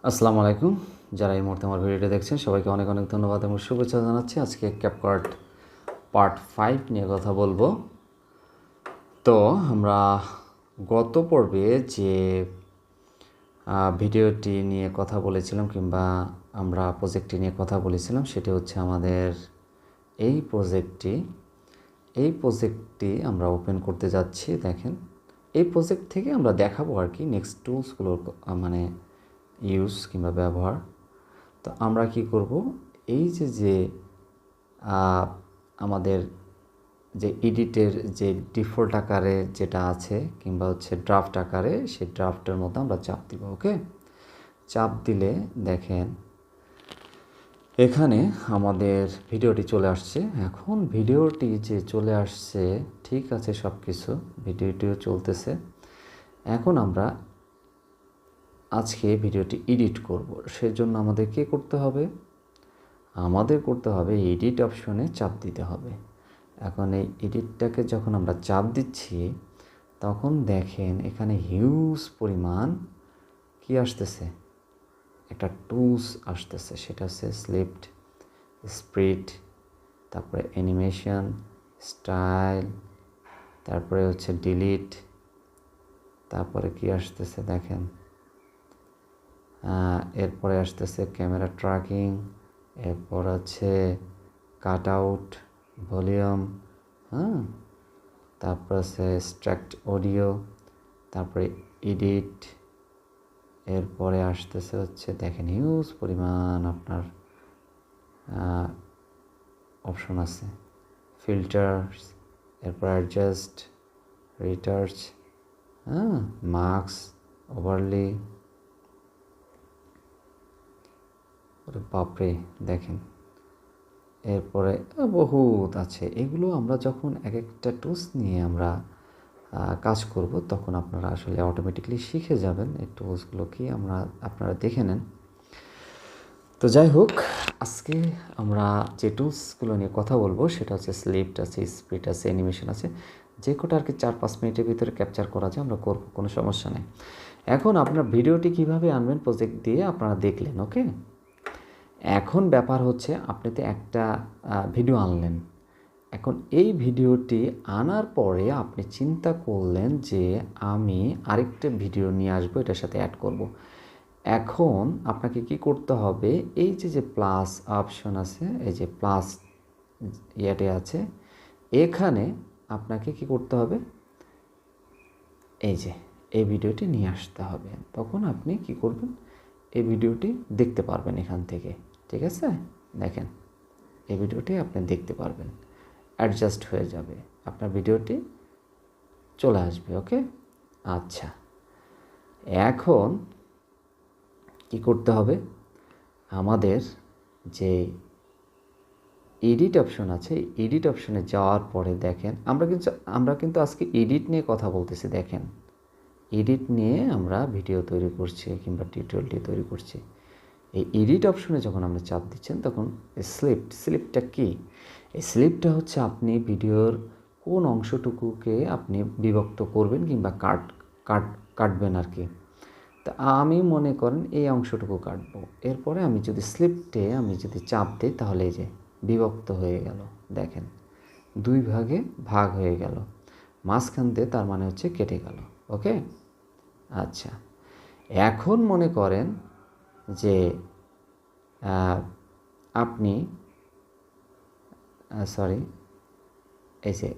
আসসালামু আলাইকুম। যারা এই মুহূর্তে আমার ভিডিওটা দেখছেন সবাইকে অনেক অনেক ধন্যবাদ এবং শুভেচ্ছা জানাচ্ছি। আজকে ক্যাপকাট পার্ট 5 নিয়ে কথা বলবো। তো আমরা গত পর্বে যে ভিডিওটি নিয়ে কথা বলেছিলাম কিংবা আমরা প্রজেক্টটি নিয়ে কথা বলেছিলাম সেটি হচ্ছে আমাদের এই প্রজেক্টটি আমরা ওপেন করতে যাচ্ছি। দেখেন, এই প্রজেক্ট থেকে আমরা দেখাবো আর কি নেক্সট টুলসগুলোর মানে ইউজ কিংবা ব্যবহার। তো আমরা কি করব, এই যে আমাদের যে এডিটের যে ডিফল্ট আকারে যেটা আছে কিংবা হচ্ছে ড্রাফট আকারে, সেই ড্রাফটের মধ্যে আমরা চাপ দিব। ওকে, চাপ দিলে দেখেন এখানে আমাদের ভিডিওটি চলে আসছে। এখন ভিডিওটি যে চলে আসছে, ঠিক আছে, সব কিছু ভিডিওটিও চলতেছে। এখন আমরা আজকে ভিডিওটি এডিট করব। সেজন্য আমাদের কী করতে হবে? আমাদের করতে হবে এডিট অপশনে চাপ দিতে হবে। এখন এই এডিটটাকে যখন আমরা চাপ দিচ্ছি তখন দেখেন এখানে হিউজ পরিমাণ কি আসতেছে, একটা টুলস আসতেছে। সেটা হচ্ছে স্লিপড, স্প্রিট, তারপরে অ্যানিমেশন, স্টাইল, তারপরে হচ্ছে ডিলিট, তারপরে কি আসতেছে দেখেন, এরপরে আসতেছে ক্যামেরা ট্র্যাকিং, এরপর আছে কাট আউট, ভলিউম, তারপর আছে এক্সট্রাক্ট অডিও, তারপরে এডিট, এরপরে আসতেছে হচ্ছে দেখেন হিউজ পরিমাণ আপনার অপশন আছে, ফিল্টার্স, এরপর অ্যাডজাস্ট, রিটার্চ, মার্কস, ওভারলি, বাপরে দেখেন, এরপরে বহুত আছে। এগুলো আমরা যখন এক একটা টুলস নিয়ে আমরা কাজ করব তখন আপনারা আসলে অটোমেটিকলি শিখে যাবেন এই টুলসগুলো কি আপনারা দেখে নেন। তো যাই হোক, আজকে আমরা যে টুলসগুলো নিয়ে কথা বলবো সেটা হচ্ছে স্লিপড আছে, স্প্রিট আছে, অ্যানিমেশন আছে। যে কটা আর কি 4-5 মিনিটের ভিতরে ক্যাপচার করা যায় আমরা করবো, কোনো সমস্যা নেই। এখন আপনার ভিডিওটি কিভাবে আনবেন প্রজেক্ট দিয়ে আপনারা দেখলেন। ওকে, এখন ব্যাপার হচ্ছে আপনি তো একটা ভিডিও আনলেন। এখন এই ভিডিওটি আনার পরে আপনি চিন্তা করলেন যে আমি আরেকটা ভিডিও নিয়ে আসবো, এটার সাথে অ্যাড করব। এখন আপনাকে কি করতে হবে, এই যে প্লাস অপশন আছে, এই যে প্লাস ইয়েতে আছে, এখানে আপনাকে কি করতে হবে, এই ভিডিওটি নিয়ে আসতে হবে। তখন আপনি কি করবেন, এই ভিডিওটি দেখতে পারবেন এখান থেকে। ঠিক আছে, দেখেন এই ভিডিওটি আপনি দেখতে পারবেন, অ্যাডজাস্ট হয়ে যাবে, আপনার ভিডিওটি চলে আসবে। ওকে, আচ্ছা, এখন কি করতে হবে, আমাদের যে এডিট অপশন আছে, এডিট অপশনে যাওয়ার পরে দেখেন আমরা কিন্তু আজকে এডিট নিয়ে কথা বলতেছি। দেখেন, এডিট নিয়ে আমরা ভিডিও তৈরি করছি কিংবা টিউটোরিয়ালটি তৈরি করছি। এই এডিট অপশনে যখন আপনি চাপ দিচ্ছেন তখন স্লিপটা কি, এই স্লিপটা হচ্ছে আপনি ভিডিওর কোন অংশটুকুকে আপনি বিভক্ত করবেন কিংবা কাটবেন আর কি। তা আমি মনে করেন এই অংশটুকু কাটবো, এরপরে আমি যদি স্লিপটে আমি যদি চাপ দিই তাহলে এই যে বিভক্ত হয়ে গেল, দেখেন 2 ভাগে ভাগ হয়ে গেল, মাঝখান দিয়ে তার মানে হচ্ছে কেটে গেল। ওকে, আচ্ছা, এখন মনে করেন যে আপনি এই যে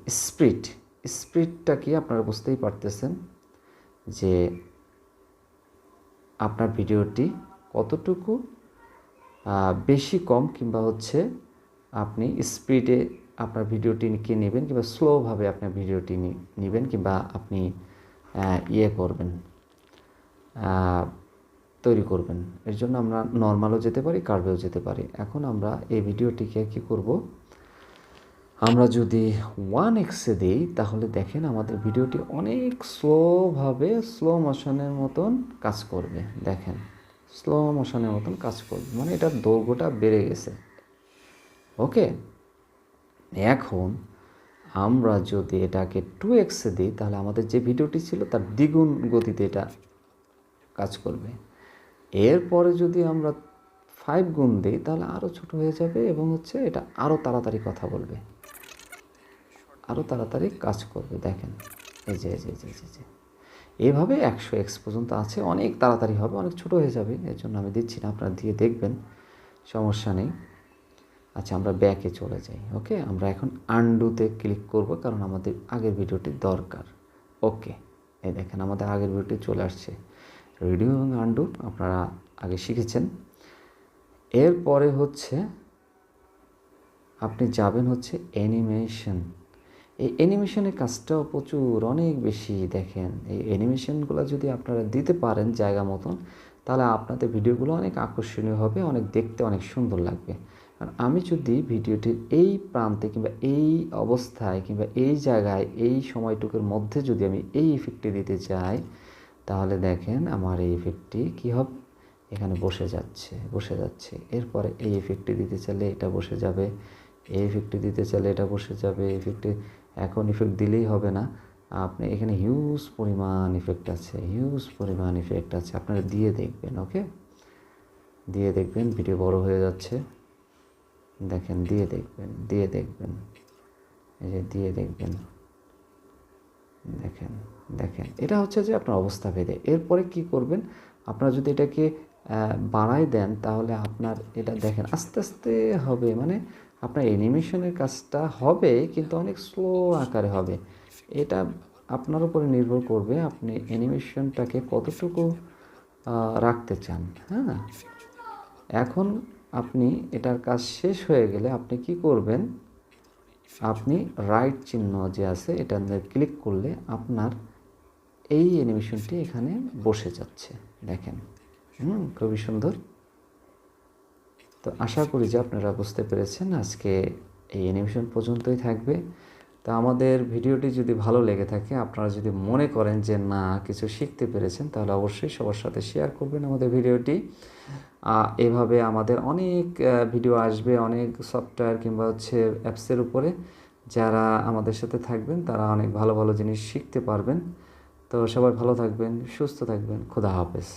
স্প্রিটটা কি আপনারা বুঝতেই পারতেছেন যে আপনার ভিডিওটি কতটুকু বেশি কম কিংবা হচ্ছে আপনি স্পিডে আপনার ভিডিওটিকে নেবেন কিংবা স্লোভাবে আপনার ভিডিওটি নেবেন কিংবা আপনি করবেন, তৈরি করবেন। এর জন্য আমরা নর্মালও যেতে পারি, কার্ভেও যেতে পারি। এখন আমরা এই ভিডিওটিকে কি করব, আমরা যদি 1x দিই তাহলে দেখেন আমাদের ভিডিওটি অনেক স্লো মোশনের মতন কাজ করবে। দেখেন স্লো মোশনের মতন কাজ করবে, মানে এটার দৈর্ঘ্যটা বেড়ে গেছে। ওকে, এখন আমরা যদি এটাকে 2x দিই তাহলে আমাদের যে ভিডিওটি ছিল তার দ্বিগুণ গতিতে এটা কাজ করবে। এরপরে যদি আমরা 5 গুণ দিই তাহলে আরও ছোট হয়ে যাবে এবং হচ্ছে এটা আরও তাড়াতাড়ি কথা বলবে, আরও তাড়াতাড়ি কাজ করবে। দেখেন এই যে এই যে এই যে এই যে এইভাবে 100x পর্যন্ত আছে, অনেক তাড়াতাড়ি হবে, অনেক ছোট হয়ে যাবে, এর জন্য আমি দিচ্ছি না, আপনারা দিয়ে দেখবেন, সমস্যা নেই। আচ্ছা আমরা ব্যাকে চলে যাই। ওকে, আমরা এখন আনডুতে ক্লিক করব কারণ আমাদের আগের ভিডিওটি দরকার। ওকে, এই দেখেন আমাদের আগের ভিডিওটি চলে আসছে। রিডিউ এবং আনডু আপনারা আগে শিখেছেন। এরপরে হচ্ছে আপনি যাবেন হচ্ছে অ্যানিমেশন। এই অ্যানিমেশনের কাজটাও প্রচুর, অনেক বেশি। দেখেন এই অ্যানিমেশনগুলো যদি আপনারা দিতে পারেন জায়গা মতন, তাহলে আপনাদের ভিডিওগুলো অনেক আকর্ষণীয় হবে, অনেক দেখতে অনেক সুন্দর লাগবে। আর আমি যদি ভিডিওটির এই প্রান্তে কিংবা এই অবস্থায় কিংবা এই জায়গায় এই সময়টুকুর মধ্যে যদি আমি এই ইফেক্টটি দিতে চাই, তাহলে দেখেন আমার এই ইফেক্টটি কী হবে, এখানে বসে যাচ্ছে। এরপরে এই ইফেক্টটি দিতে চাইলে এটা বসে যাবে, এই ইফেক্টটি দিতে চাইলে এটা বসে যাবে। ইফেক্টে এখন ইফেক্ট দিলেই হবে না, আপনি এখানে হিউজ পরিমাণ ইফেক্ট আছে, আপনারা দিয়ে দেখবেন। ওকে, দিয়ে দেখবেন, ভিডিও বড় হয়ে যাচ্ছে, দেখেন দিয়ে দেখবেন এই যে দিয়ে দেখবেন, দেখেন এটা হচ্ছে যে আপনার অবস্থা ভেদে। এরপরে কি করবেন, আপনারা যদি এটাকে বাড়াই দেন তাহলে আপনার এটা দেখেন আস্তে আস্তে হবে, মানে আপনার অ্যানিমেশনের কাজটা হবে কিন্তু অনেক স্লো আকারে হবে। এটা আপনার উপরে নির্ভর করবে আপনি অ্যানিমেশনটাকে কতটুকু রাখতে চান। হ্যাঁ, এখন আপনি এটার কাজ শেষ হয়ে গেলে আপনি কি করবেন, আপনি রাইট চিহ্ন যে আছে এটা ক্লিক করলে আপনার এই অ্যানিমেশনটি এখানে বসে যাচ্ছে। দেখেন খুবই সুন্দর। তো আশা করি যে আপনারা বুঝতে পেরেছেন। আজকে এই অ্যানিমেশন পর্যন্তই থাকবে। তো আমাদের ভিডিওটি যদি ভালো লেগে থাকে, আপনারা যদি মনে করেন যে না কিছু শিখতে পেরেছেন, তাহলে অবশ্যই সবার সাথে শেয়ার করবেন আমাদের ভিডিওটি। এভাবে আমাদের অনেক ভিডিও আসবে, অনেক সফটওয়্যার কিংবা হচ্ছে অ্যাপসের উপরে। যারা আমাদের সাথে থাকবেন তারা অনেক ভালো ভালো জিনিস শিখতে পারবেন। তো সবাই ভালো থাকবেন, সুস্থ থাকবেন, খোদা হাফেজ।